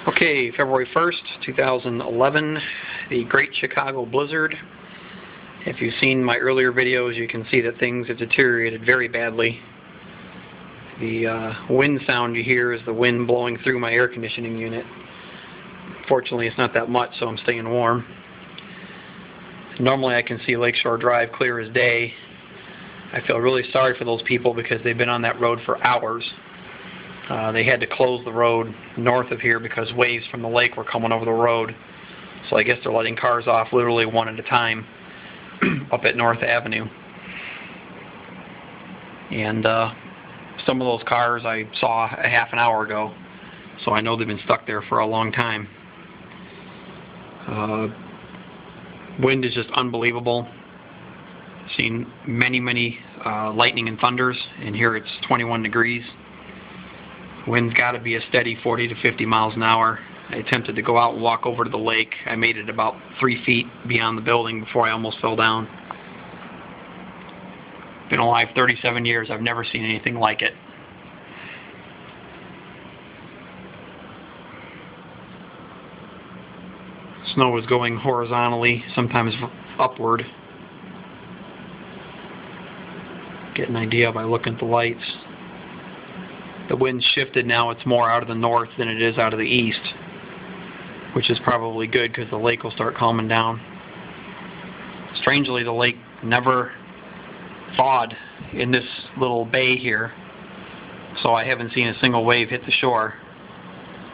Okay, February 1st, 2011, the Great Chicago Blizzard. If you've seen my earlier videos, you can see that things have deteriorated very badly. The wind sound you hear is the wind blowing through my air conditioning unit. Fortunately, it's not that much, so I'm staying warm. Normally I can see Lakeshore Drive clear as day. I feel really sorry for those people because they've been on that road for hours. They had to close the road north of here because waves from the lake were coming over the road. So I guess they're letting cars off literally one at a time up at North Avenue. And some of those cars I saw a half an hour ago, so I know they've been stuck there for a long time. Wind is just unbelievable. Seen many lightning and thunders, and here it's 21 degrees. Wind's got to be a steady 40 to 50 miles an hour. I attempted to go out and walk over to the lake. I made it about 3 feet beyond the building before I almost fell down. Been alive 37 years. I've never seen anything like it. Snow is going horizontally, sometimes upward. Get an idea by looking at the lights. The wind's shifted now. It's more out of the north than it is out of the east, which is probably good because the lake will start calming down. Strangely, the lake never thawed in this little bay here, so I haven't seen a single wave hit the shore,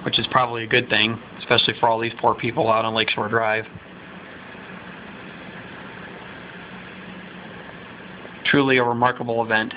which is probably a good thing, especially for all these poor people out on Lakeshore Drive. Truly a remarkable event.